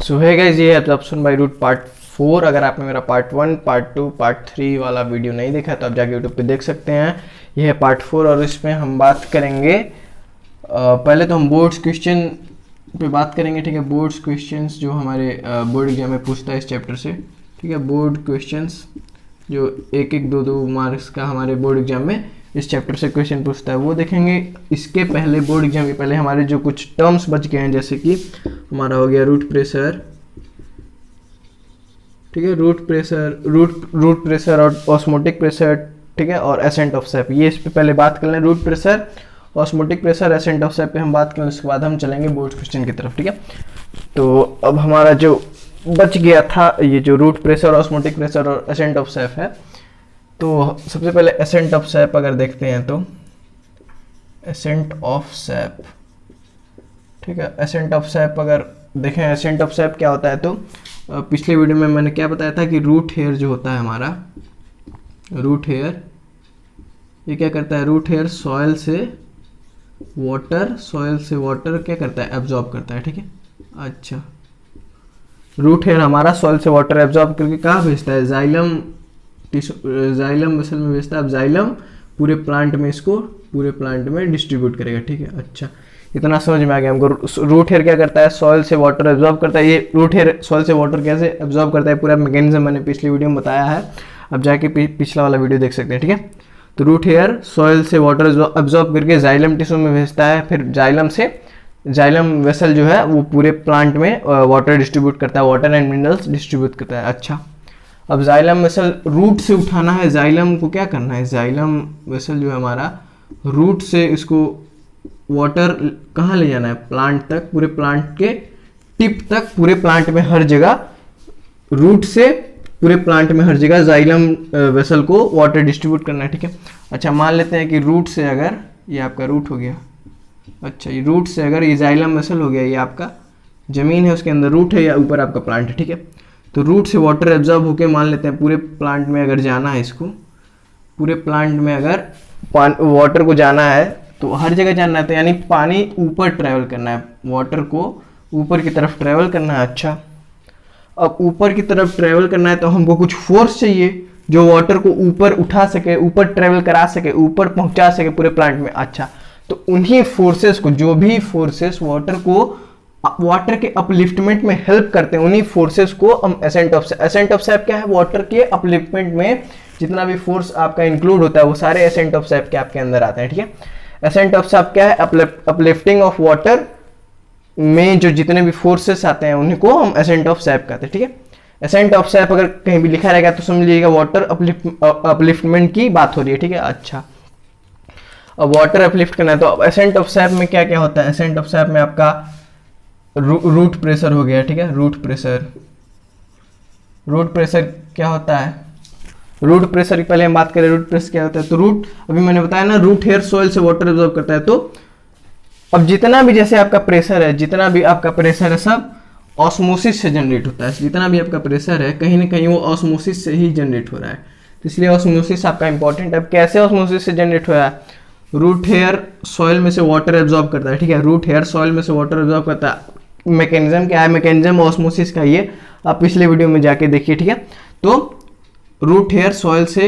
सो है गाइस, ये absorption by root part 4। अगर आपने मेरा पार्ट 1, पार्ट 2, पार्ट 3 वाला वीडियो नहीं देखा तो आप जाके यूट्यूब पे देख सकते हैं। यह है पार्ट 4 और इसमें हम बात करेंगे पहले तो हम बोर्ड्स क्वेश्चन पे बात करेंगे। ठीक है, बोर्ड्स क्वेश्चंस जो हमारे बोर्ड एग्जाम में पूछता है इस चैप्टर से। ठीक है, बोर्ड क्वेश्चंस जो 1-1, 2-2 मार्क्स का हमारे बोर्ड एग्जाम में इस चैप्टर से क्वेश्चन पूछता है वो देखेंगे। इसके पहले बोर्ड एग्जाम के पहले हमारे जो कुछ टर्म्स बच गए हैं, जैसे कि हमारा हो गया रूट प्रेशर। ठीक है, रूट प्रेशर और ऑस्मोटिक प्रेशर। ठीक है, और एसेंट ऑफ सैप, ये इस पे पहले बात कर लें। Root pressure, osmotic pressure, ascent of sap पे हम बात करें, उसके बाद हम चलेंगे बोर्ड क्वेश्चन की तरफ। ठीक है, तो अब हमारा जो बच गया था ये जो रूट प्रेशर, ऑस्मोटिक प्रेशर और एसेंट ऑफ सैप है। तो सबसे पहले एसेंट ऑफ सैप अगर देखते हैं तो एसेंट ऑफ सैप। ठीक है, एसेंट ऑफ सैप अगर देखें, एसेंट ऑफ सैप क्या होता है तो पिछले वीडियो में मैंने क्या बताया था कि रूट हेयर जो होता है हमारा, रूट हेयर ये क्या करता है, रूट हेयर सॉइल से वाटर क्या करता है, एब्जॉर्ब करता है। ठीक है, अच्छा, रूट हेयर हमारा सॉइल से वाटर एब्जॉर्ब करके कहाँ भेजता है, जाइलम मसल में भेजता है। अब जाइलम पूरे प्लांट में इसको पूरे प्लांट में डिस्ट्रीब्यूट करेगा। ठीक है, अच्छा, इतना समझ में आ गया हमको। रूट हेयर क्या करता है, सॉइल से वाटर एब्जॉर्ब करता है। ये रूट हेयर सॉइल से वाटर कैसे एब्जॉर्ब करता है, पूरा मैकेनिज्म मैंने पिछली वीडियो में बताया है, अब जाके पिछला वाला वीडियो देख सकते हैं। ठीक है, तो रूट हेयर सॉइल से वाटर एब्जॉर्ब करके जाइलम टिश्यू में भेजता है, फिर जाइलम वेसल जो है वो पूरे प्लांट में वाटर डिस्ट्रीब्यूट करता है, वाटर एंड मिनरल्स डिस्ट्रीब्यूट करता है। अच्छा, अब जाइलम वेसल रूट से उठाना है, जाइलम को क्या करना है, जाइलम वेसल जो है हमारा रूट से इसको वाटर कहाँ ले जाना है, प्लांट तक, पूरे प्लांट के टिप तक, पूरे प्लांट में हर जगह, रूट से पूरे प्लांट में हर जगह जाइलम वेसल को वाटर डिस्ट्रीब्यूट करना है। ठीक है, अच्छा, मान लेते हैं कि रूट से अगर ये आपका रूट हो गया, अच्छा, ये रूट से अगर ये जाइलम वेसल हो गया, ये आपका जमीन है, उसके अंदर रूट है या ऊपर आपका प्लांट है। ठीक है, तो रूट से वाटर एब्जॉर्ब होके मान लेते हैं पूरे प्लांट में अगर जाना है, इसको पूरे प्लांट में अगर वाटर को जाना है तो हर जगह जाना है, तो यानी पानी ऊपर ट्रैवल करना है, वाटर को ऊपर की तरफ ट्रैवल करना है। अच्छा, अब ऊपर की तरफ ट्रैवल करना है तो हमको कुछ फोर्स चाहिए जो वाटर को ऊपर उठा सके, ऊपर ट्रैवल करा सके, ऊपर पहुंचा सके पूरे प्लांट में। अच्छा, तो उन्हीं फोर्सेस को, जो भी फोर्सेस वाटर के अपलिफ्टमेंट में हेल्प करते हैं, उन्हीं फोर्सेस को हम एसेंट ऑफ सैप क्या है, वाटर के अपलिफ्टमेंट में जितना भी फोर्स आपका इंक्लूड होता है वो सारे एसेंट ऑफ सैप के आपके अंदर आते हैं। ठीक है, एसेंट ऑफ सैप क्या है, अपलिफ्टिंग ऑफ वाटर में जो जितने भी फोर्सेस आते हैं उन्हीं को हम एसेंट ऑफ सैप कहते हैं। ठीक है, एसेंट ऑफ सैप अगर कहीं भी लिखा रहेगा तो समझ लीजिएगा वाटर अपलिफ्टमेंट की बात हो रही है। ठीक है, अच्छा, अब वाटर अपलिफ्ट करना है तो अब एसेंट ऑफ सैप में क्या क्या होता है, एसेंट ऑफ सैप में आपका रूट प्रेशर हो गया। ठीक है, रूट प्रेशर क्या होता है, रूट प्रेशर की पहले हम बात करें, रूट प्रेशर क्या होता है तो रूट, अभी मैंने बताया ना, रूट हेयर सॉइल से वाटर एब्जॉर्ब करता है। तो अब जितना भी जैसे आपका प्रेशर है, जितना भी आपका प्रेशर है सब ऑस्मोसिस से जनरेट होता है, जितना भी आपका प्रेशर है कहीं ना कहीं वो ऑस्मोसिस से ही जनरेट हो रहा है, तो इसलिए ऑस्मोसिस आपका इंपॉर्टेंट है। अब कैसे ऑस्मोसिस से जनरेट हो रहा है, रूट हेयर सॉइल में से वाटर एब्जॉर्ब करता है। ठीक है, रूट हेयर सॉइल में से वाटर एब्जॉर्ब करता है। मैकेनिज्म क्या है, मैकेनिज्म ऑस्मोसिस का, ये आप पिछले वीडियो में जाके देखिए। ठीक है, तो रूट हेयर सॉइल से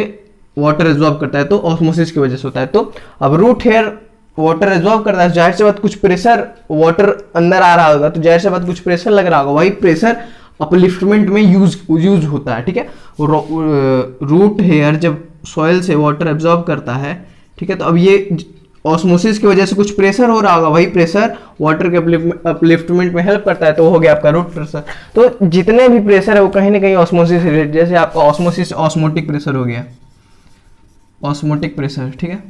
वाटर एब्जॉर्ब करता है तो ऑस्मोसिस की वजह से होता है। तो अब रूट हेयर वाटर एब्जॉर्ब करता है, जाहिर सी बात कुछ प्रेशर, वाटर अंदर आ रहा होगा तो जाहिर सी बात कुछ प्रेशर लग रहा होगा, वही प्रेशर अपलिफ्टमेंट में यूज होता है। ठीक है, रूट हेयर जब सॉइल से वाटर एब्जॉर्ब करता है, ठीक है, तो अब ये ऑस्मोसिस की वजह से कुछ प्रेशर हो रहा होगा, वही प्रेशर वाटर के अपलिफ्टमेंट में हेल्प करता है, तो हो गया आपका रूट प्रेशर। तो जितने भी प्रेशर है वो कहीं ना कहीं ऑस्मोसिस से रिलेटेड, जैसे आपका ऑस्मोसिस ऑस्मोटिक प्रेशर हो गया, ऑस्मोटिक प्रेशर। ठीक है,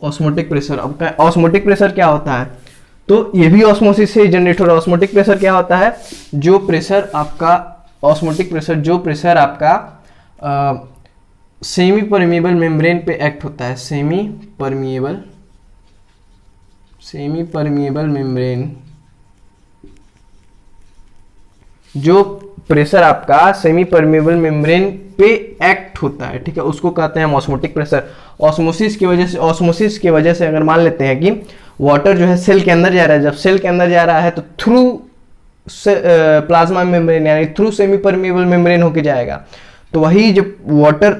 ऑस्मोटिक प्रेशर, अब ऑस्मोटिक प्रेशर क्या होता है तो ये भी ऑस्मोसिस से जनरेट हो रहा है। ऑस्मोटिक प्रेशर क्या होता है, जो प्रेशर आपका, ऑस्मोटिक प्रेशर जो प्रेशर आपका सेमी परमिएबल मेम्ब्रेन पे एक्ट होता है, सेमी परमिएबल मेम्ब्रेन, जो प्रेशर आपका सेमी परमिएबल मेम्ब्रेन पे एक्ट होता है, ठीक है, उसको कहते हैं ऑस्मोटिक प्रेशर। ऑस्मोसिस की वजह से अगर मान लेते हैं कि वाटर जो है सेल के अंदर जा रहा है, जब सेल के अंदर जा रहा है तो थ्रू प्लाज्मा मेम्ब्रेन यानी थ्रू सेमी परमिएबल मेम्ब्रेन होके जाएगा। तो वही जब वाटर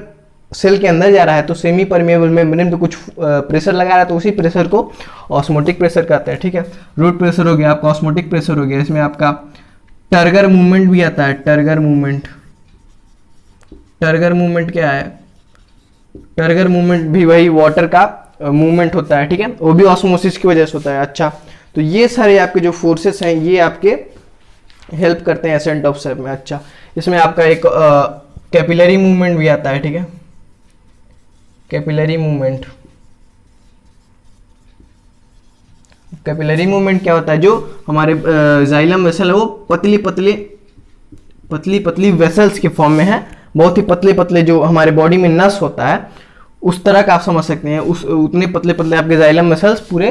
सेल के अंदर जा रहा है तो सेमी परमिएबल मेम्ब्रेन पे कुछ प्रेशर लगा रहा है, तो उसी प्रेशर को ऑस्मोटिक प्रेशर कहते हैं। ठीक है, रूट प्रेशर हो गया आपका, ऑस्मोटिक प्रेशर हो गया। इसमें आपका टर्गर मूवमेंट भी आता है। टर्गर मूवमेंट, टर्गर मूवमेंट क्या है? टर्गर मूवमेंट भी वही वाटर का मूवमेंट होता है। ठीक है, वो भी ऑस्मोसिस की वजह से होता है। अच्छा, तो ये सारे आपके जो फोर्सेस हैं ये आपके हेल्प करते हैं एसेंट ऑफ सैप में। अच्छा, इसमें आपका एक कैपिलरी मूवमेंट भी आता है। ठीक है, कैपिलरी मूवमेंट, कैपिलरी मूवमेंट क्या होता है? जो हमारे जाइलम वेसल है वो पतली पतली वेसल्स के फॉर्म में है, बहुत ही पतले पतले जो हमारे बॉडी में नस होता है उस तरह का आप समझ सकते हैं। उस उतने पतले पतले आपके जाइलम वेसल्स पूरे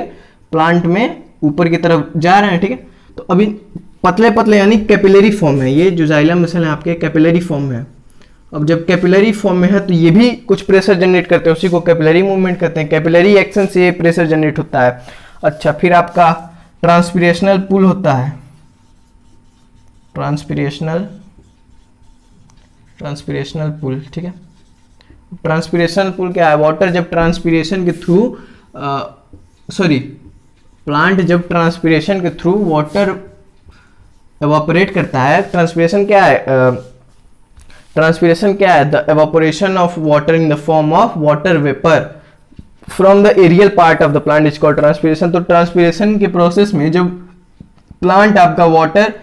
प्लांट में ऊपर की तरफ जा रहे हैं। ठीक है, तो अभी पतले पतले यानी कैपिलरी फॉर्म है। ये जो जाइलम वेसल है आपके कैपिलरी फॉर्म में है। अब जब कैपिलरी फॉर्म में है तो ये भी कुछ प्रेशर जनरेट करते हैं, उसी को कैपिलरी मूवमेंट कहते हैं। कैपिलरी एक्शन से ये प्रेशर जनरेट होता है। अच्छा, फिर आपका ट्रांसपीरेशनल पुल होता है। ट्रांसपीरेशनल पुल। ठीक है, ट्रांसपीरेशनल पुल क्या है? वाटर जब ट्रांसपीरेशन के थ्रू प्लांट जब ट्रांसपीरेशन के थ्रू वाटर एवापोरेट करता है। ट्रांसपीरेशन क्या है? ट्रांसपीरेशन क्या है? The evaporation of water in the form of water vapour from the aerial part of the plant is called transpiration. तो ट्रांसपीरेशन के प्रोसेस में जब प्लांट आपका वाटर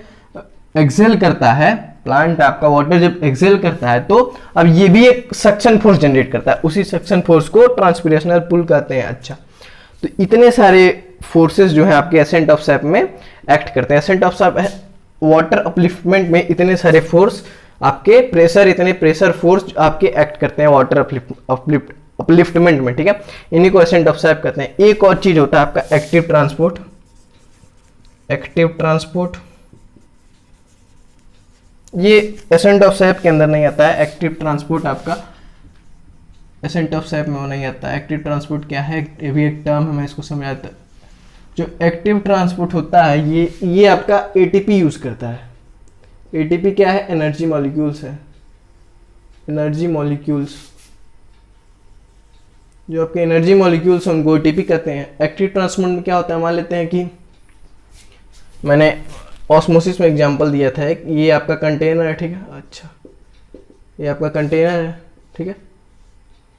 एक्सेल करता है, प्लांट आपका वाटर जब एक्सेल करता है तो अब ये भी एक सक्शन फोर्स जनरेट करता है, उसी सक्शन फोर्स को ट्रांसपीरेशनल पुल कहते हैं। अच्छा, तो इतने सारे फोर्सेस जो है आपके एसेंट ऑफ सैप में एक्ट करते हैं। Accent of SAP water upliftment में इतने सारे फोर्स आपके इतने प्रेशर फोर्स आपके एक्ट करते हैं वाटर अपलिफ्टमेंट में। ठीक है, इन्हीं को एसेंट ऑफ सैप कहते हैं। एक और चीज होता है आपका एक्टिव ट्रांसपोर्ट। एक्टिव ट्रांसपोर्ट ये एसेंट ऑफ सैप के अंदर नहीं आता है। एक्टिव ट्रांसपोर्ट आपका एसेंट ऑफ सैप में वो नहीं आता है। एक्टिव ट्रांसपोर्ट क्या है? ये भी एक टर्म है, मैं इसको समझाता। जो एक्टिव ट्रांसपोर्ट होता है ये आपका एटीपी यूज करता है। एटीपी क्या है? एनर्जी मॉलिक्यूल्स है। एनर्जी मॉलिक्यूल्स, जो आपके एनर्जी मॉलिक्यूल्स उनको एटीपी कहते हैं। एक्टिव ट्रांसपोर्ट में क्या होता है? मान लेते हैं कि मैंने ऑस्मोसिस में एग्जांपल दिया था, ये आपका कंटेनर है। ठीक है, अच्छा ये आपका कंटेनर है। ठीक है,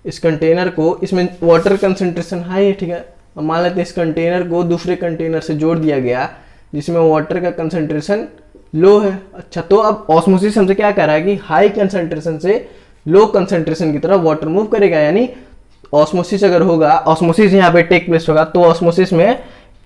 इस कंटेनर को, इसमें वाटर कंसंट्रेशन हाई है। ठीक है, अब मान लेते हैं इस कंटेनर को दूसरे कंटेनर से जोड़ दिया गया जिसमें वाटर का कंसंट्रेशन लो है। अच्छा, तो अब ऑस्मोसिस हमसे क्या कह रहा है कि हाई कंसंट्रेशन से लो कंसंट्रेशन की तरफ वाटर मूव करेगा। यानी ऑस्मोसिस अगर होगा, ऑस्मोसिस यहाँ पे टेक प्लेस होगा, तो ऑस्मोसिस में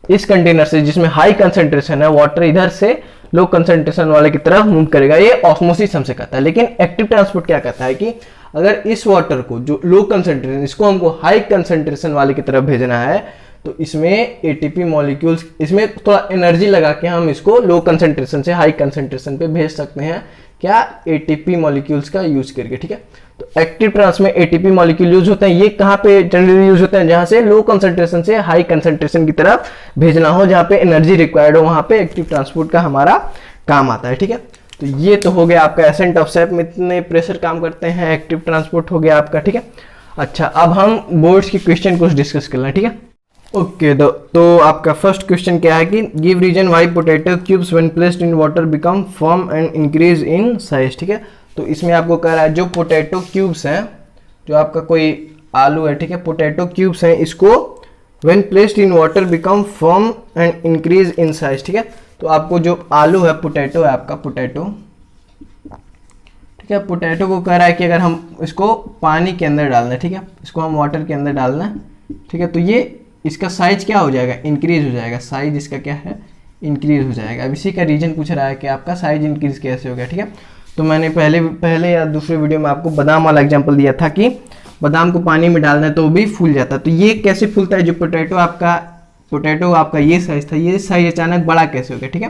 इस कंटेनर से जिसमें हाई कंसंट्रेशन है वाटर इधर से लो कंसंट्रेशन वाले की तरफ मूव करेगा। ये ऑस्मोसिस हमसे कहता है। लेकिन एक्टिव ट्रांसपोर्ट क्या कहता है कि अगर इस वाटर को जो लो कंसंट्रेशन, इसको हमको हाई कंसंट्रेशन वाले की तरफ भेजना है तो इसमें एटीपी मॉलिक्यूल्स, इसमें थोड़ा एनर्जी लगा के हम इसको लो कंसंट्रेशन से हाई कंसंट्रेशन पे भेज सकते हैं। क्या? एटीपी मॉलिक्यूल्स का यूज करके। ठीक है, तो एक्टिव ट्रांस में एटीपी मॉलिक्यूल यूज होते हैं। ये कहाँ पे जनरली यूज होते हैं? जहां से लो कंसंट्रेशन से हाई कंसंट्रेशन की तरफ भेजना हो, जहां पे एनर्जी रिक्वायर्ड हो, वहां पे एक्टिव ट्रांसपोर्ट का हमारा काम आता है। ठीक है, तो ये तो हो गया आपका एसेंट ऑफ सैप में इतने प्रेशर काम करते हैं, एक्टिव ट्रांसपोर्ट हो गया आपका। ठीक है, अच्छा अब हम बोर्ड्स की क्वेश्चन कुछ डिस्कस कर लें। ठीक है, ओके, तो आपका फर्स्ट क्वेश्चन क्या है कि give reason why potato cubes when placed in water become firm and increase in size. ठीक है, तो इसमें आपको कह रहा है जो पोटैटो क्यूब्स हैं, जो आपका कोई आलू है, ठीक है, पोटैटो क्यूब्स हैं, इसको when placed in water become firm and increase in size. ठीक है, तो आपको जो आलू है, पोटैटो है आपका, पोटैटो, ठीक है, पोटैटो को कह रहा है कि अगर हम इसको पानी के अंदर डालना है, ठीक है, इसको हम वाटर के अंदर डालना है, ठीक है, तो ये इसका साइज क्या हो जाएगा? इंक्रीज हो जाएगा। साइज इसका क्या है? इंक्रीज हो जाएगा। अब इसी का रीजन पूछ रहा है कि आपका साइज इंक्रीज कैसे हो गया। ठीक है, तो मैंने पहले या दूसरे वीडियो में आपको बादाम वाला एग्जांपल दिया था कि बादाम को पानी में डालना है तो वो भी फूल जाता है। तो ये कैसे फूलता है? जो पोटैटो आपका ये साइज था, ये साइज अचानक बड़ा कैसे हो गया? ठीक है,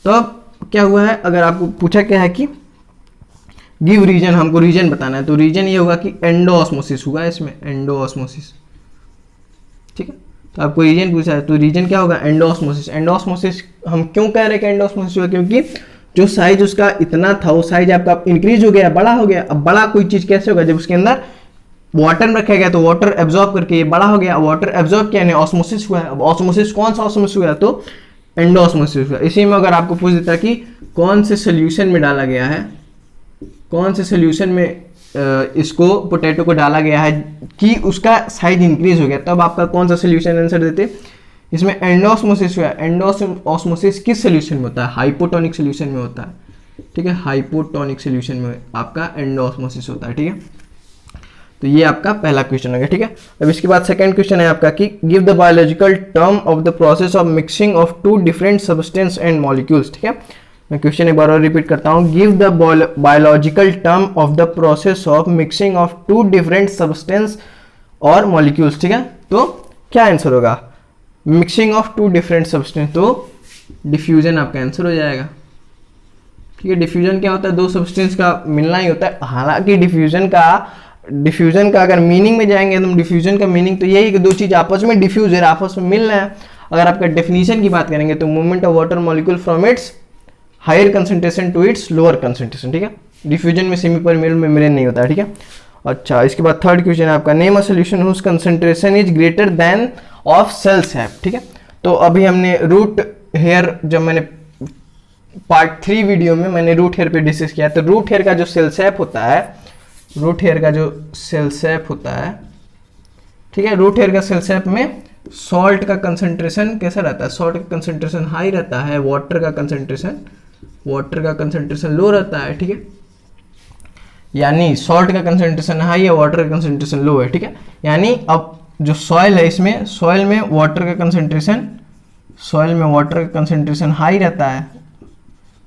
तो अब क्या हुआ है, अगर आपको पूछा क्या है कि गिव रीजन, हमको रीजन बताना है, तो रीजन ये होगा कि एंडोऑस्मोसिस हुआ है इसमें, एंडोऑस्मोसिस। ठीक है, तो आपको रीजन पूछा है, तो रीजन क्या होगा, एंडोस्मोसिस। एंडोस्मोसिस हम क्यों कह रहे हैं कि एंडोस्मोसिस हुआ, क्योंकि जो साइज उसका इतना था वो साइज आपका इंक्रीज हो गया, बड़ा हो गया। अब बड़ा कोई चीज कैसे होगा, जब उसके अंदर वाटर में रखा गया तो वाटर एब्जॉर्ब करके ये बड़ा हो गया, वाटर एब्जॉर्ब किया, ऑस्मोसिस हुआ है। अब ऑस्मोसिस कौन सा ऑस्मोसिस हुआ, तो एंडोस्मोसिस हुआ। इसी में अगर आपको पूछ देता कि कौन से सोल्यूशन में डाला गया है, कौन से सोल्यूशन में इसको पोटैटो को डाला गया है कि उसका साइज इंक्रीज हो गया, तब आपका कौन सा सोल्यूशन आंसर देते, इसमें एंडोस्मोसिस हुआ। एंडोस्मोसिस किस सोल्यूशन में होता है, हाइपोटोनिक सोल्यूशन में होता है, ठीक है, हाइपोटोनिक सोल्यूशन में आपका एंडोस्मोसिस होता है, ठीक है। तो ये आपका पहला क्वेश्चन हो गया, ठीक है। अब इसके बाद सेकंड क्वेश्चन है आपका कि give the biological term of the process of mixing of two different substance and molecules, ठीक है। मैं क्वेश्चन एक बार और रिपीट करता हूँ, give the biological term of the process of mixing of two different substance और मॉलिक्यूल्स, ठीक है। तो क्या आंसर होगा, mixing of two different substance, तो डिफ्यूजन आपका आंसर हो जाएगा, ठीक है। डिफ्यूजन क्या होता है, दो सब्सटेंस का मिलना ही होता है। हालांकि डिफ्यूजन का अगर मीनिंग में जाएंगे तो डिफ्यूजन का मीनिंग तो यही है कि दो चीज आपस में डिफ्यूज है, आपस में मिल रहे हैं। अगर आपका डेफिनेशन की बात करेंगे तो movement of water molecule from its higher concentration to its lower concentration, ठीक है। डिफ्यूजन में सेमी परमेबल मेम्ब्रेन नहीं होता है, ठीक है। अच्छा, इसके बाद थर्ड क्वेश्चन है आपका, name a solution whose concentration is greater than of cell sap, ठीक है। तो अभी हमने रूट हेयर, जब मैंने पार्ट 3 वीडियो में मैंने रूट हेयर पे डिस्कस किया, तो रूट हेयर का जो सेल सैप होता है, रूट हेयर का जो सेल सैप होता है, ठीक है, रूट हेयर का सेल सैप में सॉल्ट का कंसंट्रेशन कैसा रहता है, सॉल्ट का कंसंट्रेशन हाई रहता है, वाटर का कंसंट्रेशन लो रहता है, ठीक है। यानी सॉल्ट का कंसंट्रेशन हाई है, वाटर का कंसंट्रेशन लो है, ठीक है। यानी अब जो सॉइल है, इसमें सॉइल में वाटर का कंसंट्रेशन हाई रहता है,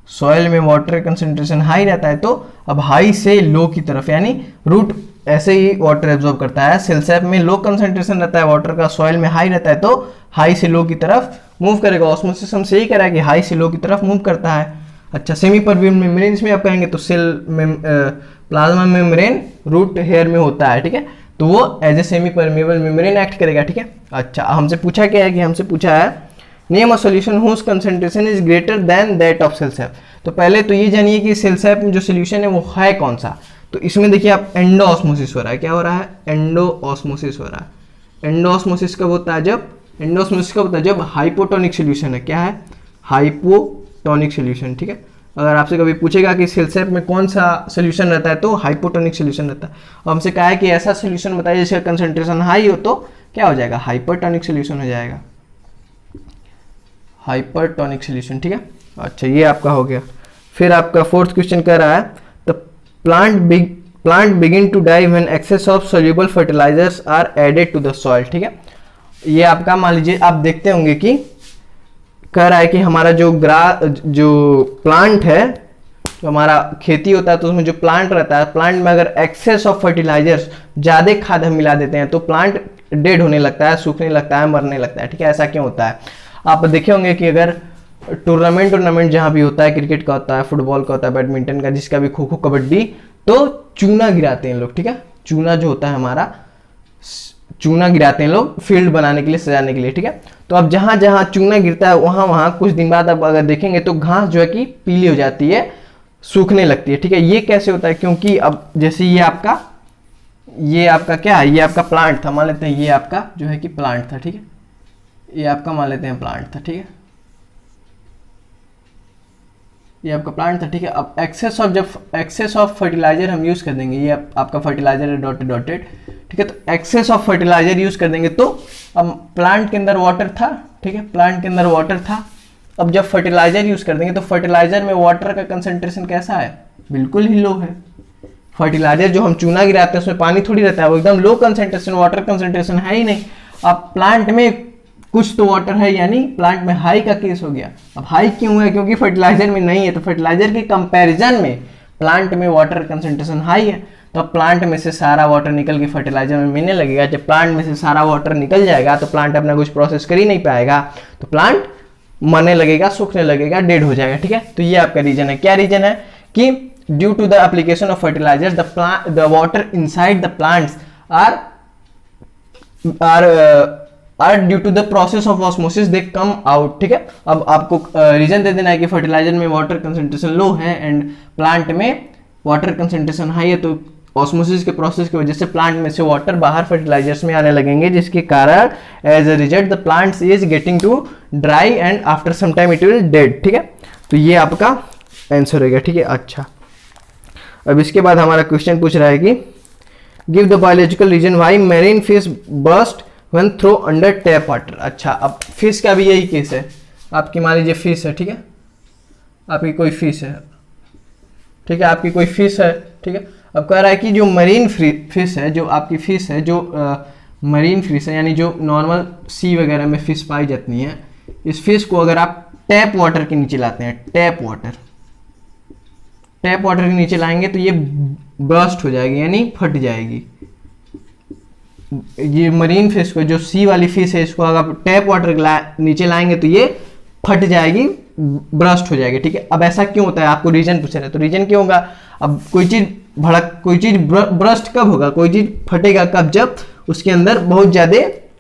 सॉइल में वाटर कंसंट्रेशन हाई रहता है, तो अब हाई से लो की तरफ, यानी रूट ऐसे ही वाटर एब्जॉर्ब करता है। सेल सैप में लो कंसंट्रेशन रहता है वाटर का, सॉइल में हाई रहता है, तो हाई से लो की तरफ मूव करेगा। ऑस्मोसिस हम से ही कह रहा है कि हाई से लो की तरफ मूव करता है। अच्छा, सेमी परमेबल मेम्ब्रेन में आप कहेंगे तो सेल में प्लाज्मा मेम्ब्रेन रूट हेयर में होता है, ठीक है, तो वो as a semi permeable membrane act करेगा, ठीक है। अच्छा, हमसे पूछा क्या है कि हमसे पूछा है name a solution whose concentration is greater than that of cell sap. तो पहले तो ये जानिए कि सेल सैप में जो सोल्यूशन है वो है कौन सा। तो इसमें देखिए आप एंडोऑस्मोसिस हो रहा है, क्या हो रहा है, एंडोऑस्मोसिस हो रहा है। एंडोऑस्मोसिस कब होता है, जब हाइपोटोनिक सोल्यूशन है, क्या है, हाइपोटोनिक सोल्यूशन, ठीक है। अगर आपसे कभी पूछेगा कि सेल सैप में कौन सा सोल्यूशन रहता है तो हाइपोटोनिक सोल्यूशन रहता है। और हमसे कहा है कि ऐसा सोल्यूशन बताइए जिसका कंसंट्रेशन हाई हो, तो क्या हो जाएगा, हाइपरटोनिक सोल्यूशन हो जाएगा, हाइपरटोनिक सोल्यूशन, ठीक है। अच्छा, ये आपका हो गया। फिर आपका फोर्थ क्वेश्चन कह रहा है the plant begin to die when excess of soluble fertilizers are added to the soil, ठीक है। ये आपका मान लीजिए आप देखते होंगे कि कह रहा है कि हमारा जो प्लांट है, जो हमारा खेती होता है तो उसमें जो प्लांट रहता है, प्लांट में अगर एक्सेस ऑफ फर्टिलाइजर्स, ज़्यादा खाद हम मिला देते हैं तो प्लांट डेड होने लगता है, सूखने लगता है, मरने लगता है, ठीक है। ऐसा क्यों होता है, आप देखे होंगे कि अगर टूर्नामेंट जहाँ भी होता है, क्रिकेट का होता है, फुटबॉल का होता है, बैडमिंटन का, जिसका भी, खो खो, कबड्डी, तो चूना गिराते हैं लोग, ठीक है। चूना जो होता है हमारा, चूना गिराते हैं लोग फील्ड बनाने के लिए, सजाने के लिए, ठीक है। तो अब जहां जहां चूना गिरता है वहां कुछ दिन बाद आप अगर देखेंगे तो घास जो है कि पीली हो जाती है, सूखने लगती है, ठीक है। ये कैसे होता है, क्योंकि अब जैसे ये आपका क्या है, ये आपका प्लांट था, मान लेते हैं ये आपका जो है कि प्लांट था, ठीक है, ये आपका मान लेते हैं प्लांट था, ठीक है, ये आपका प्लांट था, ठीक है। अब एक्सेस ऑफ फर्टिलाइजर हम यूज कर देंगे, ये आपका फर्टिलाइजर है डॉटेड, ठीक है। तो एक्सेस ऑफ फर्टिलाइजर यूज कर देंगे तो अब प्लांट के अंदर वाटर था, ठीक है, प्लांट के अंदर वाटर था। अब जब फर्टिलाइजर यूज कर देंगे तो फर्टिलाइजर में वाटर का कंसंट्रेशन कैसा है, बिल्कुल ही लो है। फर्टिलाइजर जो हम चूना गिराते हैं उसमें पानी थोड़ी रहता है, वो एकदम लो कंसंट्रेशन, वाटर कंसंट्रेशन है ही नहीं। अब प्लांट में कुछ तो वाटर है, यानी प्लांट में हाई का केस हो गया। अब हाई क्यों है, क्योंकि फर्टिलाइजर में नहीं है, तो फर्टिलाइजर के कंपैरिजन में प्लांट में वाटर कंसंट्रेशन हाई है, तो प्लांट में से सारा वाटर निकल के फर्टिलाइजर में मिलने लगेगा। जब प्लांट में से सारा वाटर निकल जाएगा तो प्लांट अपना कुछ प्रोसेस कर ही नहीं पाएगा, तो प्लांट मरने लगेगा, सूखने लगेगा, डेड हो जाएगा, ठीक है। तो ये आपका रीजन है। क्या रीजन है कि due to the application of fertilizers the water inside the plants are are due to the process of osmosis they come out, ठीक है। अब आपको रीजन दे देना है कि फर्टिलाइजर में वाटर कंसेंट्रेशन लो है एंड प्लांट में वाटर कंसेंट्रेशन हाई है, तो ऑस्मोसिस के प्रोसेस की वजह से प्लांट में से वाटर बाहर फर्टिलाइजर्स में आने लगेंगे, जिसके कारण as a result the plants is getting to dry and after some time it will dead, ठीक है। तो ये आपका आंसर हो गया, ठीक है। अच्छा, अब इसके बाद हमारा क्वेश्चन पूछ रहा है कि give the biological reason why marine fish burst when throw under tap water. अच्छा, अब फिश का भी यही केस है। आपकी मान लीजिए फिश है, ठीक है, आपकी कोई फिश है, ठीक है, आपकी कोई फिश है, ठीक है। अब कह रहा है कि जो मरीन फिश है, जो आपकी फिश है, जो मरीन फिश है, यानी जो नॉर्मल सी वगैरह में फिश पाई जाती है, इस फिश को अगर आप टैप वाटर के नीचे लाते हैं, टैप वाटर के नीचे लाएंगे तो ये बर्स्ट हो जाएगी, यानी फट जाएगी। ये मरीन फिश को, जो सी वाली फिश है, इसको अगर टैप वाटर नीचे लाएंगे तो ये फट जाएगी, ब्रस्ट हो जाएगी, ठीक है। अब ऐसा क्यों होता है, आपको रीजन पूछ रहे हैं, तो रीजन क्यों होगा। अब कोई चीज ब्रस्ट कब होगा, कोई चीज फटेगा कब, जब उसके अंदर बहुत ज्यादा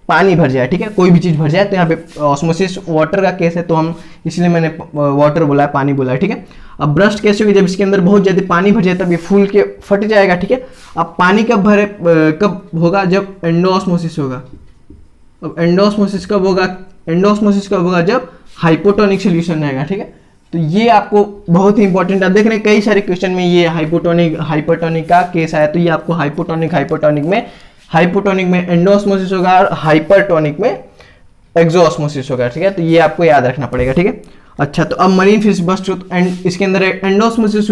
पानी भर जाए, ठीक है, कोई भी चीज भर जाए। तो यहाँ पे ऑस्मोसिस वाटर का केस है, तो हम इसलिए मैंने वाटर बोला है, पानी बोला है, ठीक है। अब ब्रस्ट कैसे होगी, जब इसके अंदर बहुत ज्यादा पानी भर जाए तब ये फूल के फट जाएगा, ठीक है। अब पानी कब होगा, जब एंडोऑस्मोसिस होगा। अब एंडोऑस्मोसिस कब होगा, जब हाइपोटोनिक सोल्यूशन रहेगा, ठीक है। तो ये आपको बहुत ही इंपॉर्टेंट, आप देख रहे हैं कई सारे क्वेश्चन में ये हाइपोटोनिक का केस आया, तो ये आपको हाइपोटोनिक में एंडोऑस्मोसिस होगा और हाइपरटोनिक में एक्सोऑस्मोसिस होगा, ठीक है। तो ये आपको याद रखना पड़ेगा, ठीक है। अच्छा, तो अब मरीन फिश बस्ट एंड इसके अंदर एंडोऑस्मोसिस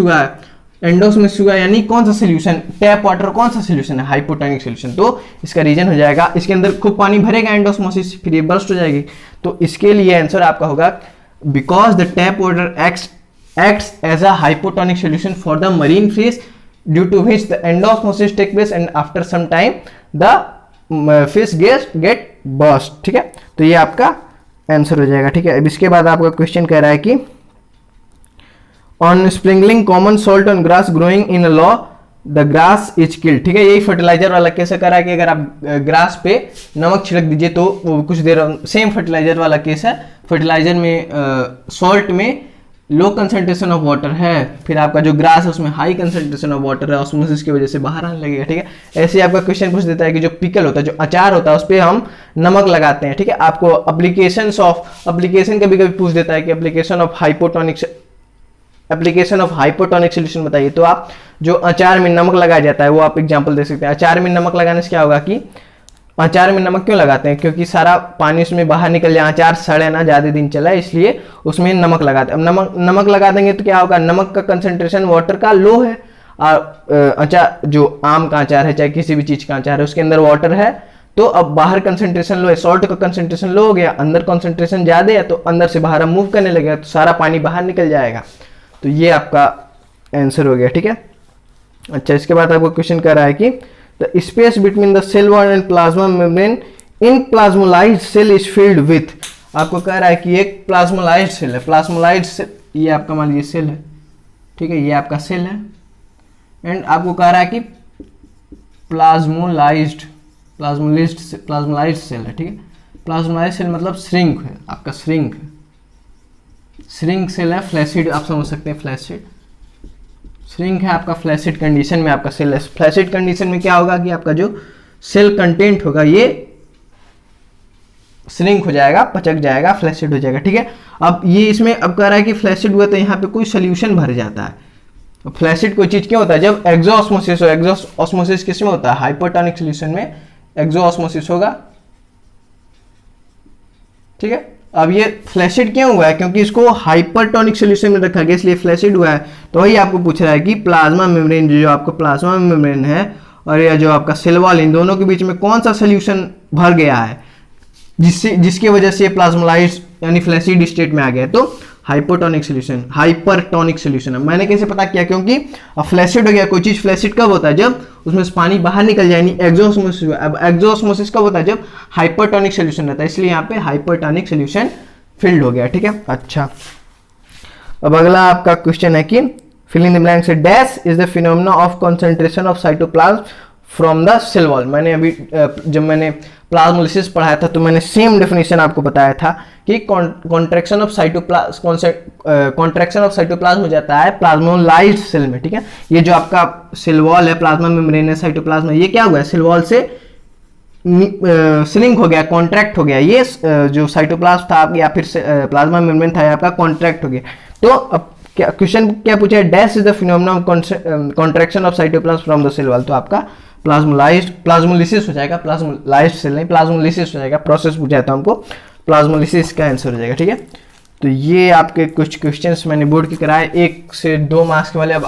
हुआ यानी कौन सा सोल्यूशन, टैप वाटर कौन सा सोल्यूशन है, हाइपोटोनिक सोल्यूशन। तो इसका रीजन हो जाएगा, इसके अंदर खूब पानी भरेगा एंडोऑस्मोसिस, फिर ये बस्ट हो जाएगी। तो इसके लिए आंसर आपका होगा because the tap water acts as a hypotonic solution for the marine fish due to which the endosmosis take place and after some time the fish get burst, ठीक है। तो ये आपका आंसर हो जाएगा, ठीक है। अब इसके बाद आपका क्वेश्चन कह रहा है कि on sprinkling common salt on grass growing in a law the grass is killed, ठीक है। यही फर्टिलाइजर वाला कैसे करा है कि अगर आप ग्रास पे नमक छिड़क दीजिए तो वो कुछ देर, सेम फर्टिलाइजर वाला केस है। फर्टिलाइजर में सॉल्ट में लो कंसंट्रेशन ऑफ वाटर है, फिर आपका जो ग्रास है उसमें हाई कंसंट्रेशन ऑफ वाटर है, ऑस्मोसिस की वजह से बाहर आने लगेगा, ठीक है। ऐसे आपका क्वेश्चन पूछ देता है कि जो पिकल होता है, जो अचार होता है, उस पर हम नमक लगाते हैं, ठीक है। आपको एप्लीकेशन कभी कभी पूछ देता है कि एप्लीकेशन ऑफ हाइपोटोनिक सोल्यूशन बताइए, तो आप जो अचार में नमक लगाया जाता है वो आप एग्जांपल दे सकते हैं। अचार में नमक लगाने से क्या होगा कि अचार में नमक क्यों लगाते हैं, क्योंकि सारा पानी उसमें बाहर निकल जाए, अचार सड़े ना, ज़्यादा दिन चला है, इसलिए उसमें नमक लगाते हैं। अब नमक लगा देंगे तो क्या होगा, नमक का कंसंट्रेशन वाटर का लो है, और अचार जो आम का अचार है, चाहे किसी भी चीज़ का अचार है, उसके अंदर वाटर है, तो अब बाहर कंसंट्रेशन लो है, सॉल्ट का कंसंट्रेशन लो हो गया, अंदर कंसंट्रेशन ज़्यादा है, तो अंदर से बाहर मूव करने लगेगा, तो सारा पानी बाहर निकल जाएगा। तो ये आपका आंसर हो गया, ठीक है। अच्छा, इसके बाद आपको क्वेश्चन कर रहा है कि the space between the cell wall and plasma membrane in plasmolyzed cell is filled with. आपको कह रहा है कि एक प्लाज्मोलाइज्ड सेल है, प्लाज्मोलाइज्ड सेल, ये आपका मान लीजिए सेल है, ठीक है, ये आपका सेल है, एंड आपको कह रहा है कि प्लाज्मोलाइज्ड सेल है, ठीक है। प्लाज्मोलाइज्ड सेल मतलब श्रिंक है, आपका श्रिंक सेल है, फ्लैसिड आप समझ सकते हैं, फ्लैसिड श्रिंक है आपका, फ्लैसिड कंडीशन में आपका सेल है। फ्लैसिड कंडीशन में क्या होगा कि आपका जो सेल कंटेंट होगा ये श्रिंक हो जाएगा, पचक जाएगा, फ्लैसिड हो जाएगा, ठीक है। अब ये इसमें अब कह रहा है कि फ्लैसिड हुआ तो यहाँ पे कोई सोल्यूशन भर जाता है। फ्लैसिड कोई चीज क्यों होता है, जब एक्सोऑस्मोसिस हो, एक्सोऑस्मोसिस किस में होता है, हाइपोटोनिक सोल्यूशन में एक्सोऑस्मोसिस होगा, ठीक है। अब ये फ्लैसिड क्यों हुआ है, क्योंकि इसको हाइपरटोनिक सोल्यूशन में रखा गया, इसलिए फ्लैसिड हुआ है। तो वही आपको पूछ रहा है कि प्लाज्मा मेम्ब्रेन, जो आपका प्लाज्मा मेम्ब्रेन है और या जो आपका सेल वॉल, इन दोनों के बीच में कौन सा सोल्यूशन भर गया है जिसकी वजह से प्लाज्मोलाइज्ड यानी फ्लैसिड स्टेट में आ गया है। तो हाइपोटोनिक सोल्यूशन, हाइपरटोनिक सोल्यूशन है। मैंने कैसे पता किया, क्योंकि फ्लैसिड हो गया, कोई चीज फ्लैसिड कब होता है, जब उसमें से पानी बाहर निकल जाए, यानी एक्सोऑस्मोसिस हुआ। अब एक्सोऑस्मोसिस कब होता है, जब हाइपरटोनिक सोल्यूशन रहता है, इसलिए यहाँ पे हाइपरटोनिक सोल्यूशन फिल्ड हो गया, ठीक है। अच्छा, अब अगला आपका क्वेश्चन है कि फिल इन द ब्लैंक से dash is the phenomena of concentration of cytoplasm from the cell wall. मैंने अभी जब मैंने प्लाज्मोलिसिस पढ़ाया था तो मैंने सेम डेफिनेशन आपको बताया था कि कॉन्ट्रैक्शन ऑफ साइटोप्लाज्म हो जाता है प्लाज्मोलाइज्ड सेल में, ठीक है। ये जो आपका सेल वॉल है, प्लाज्मा मेम्ब्रेन है, साइटोप्लाज्म, ये क्या हुआ है, सेल वॉल से सिलिंक हो गया, कॉन्ट्रैक्ट हो गया। ये जो साइटोप्लाज्म था या फिर प्लाज्मा मेम्ब्रेन था, आपका कॉन्ट्रैक्ट हो गया। तो अब क्या क्वेश्चन क्या पूछा है, dash is the phenomenon of contraction of cytoplasm from the cell wall. तो आपका प्लाज्मोलाइसिस हो जाएगा, प्लाज्मोलाइज्ड सेल नहीं, प्लाज्मोलिसिस हो जाएगा। प्रोसेस पूछा है तो हमको प्लाज्मोलिसिस का आंसर हो जाएगा, ठीक है। तो ये आपके कुछ क्वेश्चंस मैंने बोर्ड के कराए 1 से 2 मार्क्स के वाले। अब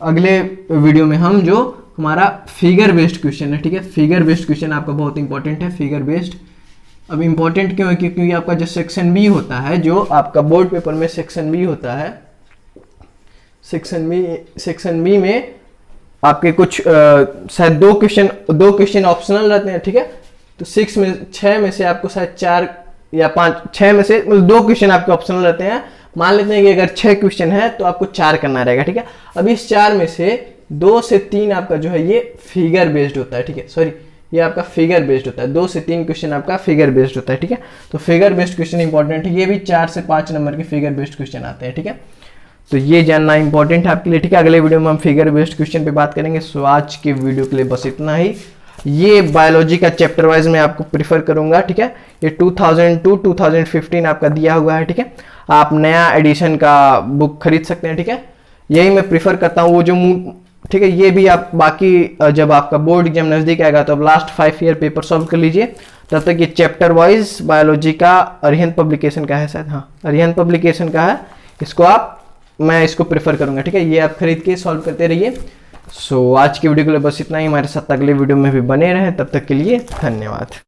अगले वीडियो में हम जो हमारा फिगर बेस्ड क्वेश्चन है, ठीक है, फिगर बेस्ड क्वेश्चन आपका बहुत इंपॉर्टेंट है, फिगर बेस्ड। अब इंपॉर्टेंट क्यों है, क्योंकि आपका जो सेक्शन बी होता है, जो आपका बोर्ड पेपर में सेक्शन बी होता है, सेक्शन बी में आपके कुछ शायद 2 क्वेश्चन ऑप्शनल रहते हैं, ठीक है। तो 6 में से आपको शायद 4 या 5, 6 में से 2 क्वेश्चन आपके ऑप्शनल रहते हैं। मान लेते हैं कि अगर 6 क्वेश्चन है तो आपको 4 करना रहेगा, ठीक है। अब इस 4 में से 2 से 3 आपका जो है ये फिगर बेस्ड होता है, ठीक है, सॉरी ये आपका फिगर बेस्ड होता है। 2 से 3 क्वेश्चन आपका फिगर बेस्ड होता है, ठीक है। तो फिगर बेस्ड क्वेश्चन इंपॉर्टेंट है, ये भी 4 से 5 नंबर के फिगर बेस्ड क्वेश्चन आते हैं, ठीक है। तो ये जानना इंपॉर्टेंट है आपके लिए, ठीक है। अगले वीडियो में हम फिगर बेस्ड क्वेश्चन पे बात करेंगे। सो आज के वीडियो के लिए बस इतना ही। ये बायोलॉजी का चैप्टर वाइज मैं आपको प्रीफर करूंगा, ठीक है। ये 2002-2015 आपका दिया हुआ है, ठीक है। आप नया एडिशन का बुक खरीद सकते हैं, ठीक है। यही मैं प्रीफर करता हूँ, वो जो ठीक है। ये भी आप बाकी जब आपका बोर्ड एग्जाम नजदीक आएगा तो आप लास्ट 5 ईयर पेपर सॉल्व कर लीजिए। तब तक ये चैप्टर वाइज बायोलॉजी का अरिहंत पब्लिकेशन का है शायद, हाँ अरिहंत पब्लिकेशन का है। मैं इसको प्रेफर करूंगा, ठीक है। ये आप खरीद के सॉल्व करते रहिए। सो आज की वीडियो के लिए बस इतना ही। हमारे साथ अगले वीडियो में भी बने रहें, तब तक के लिए धन्यवाद।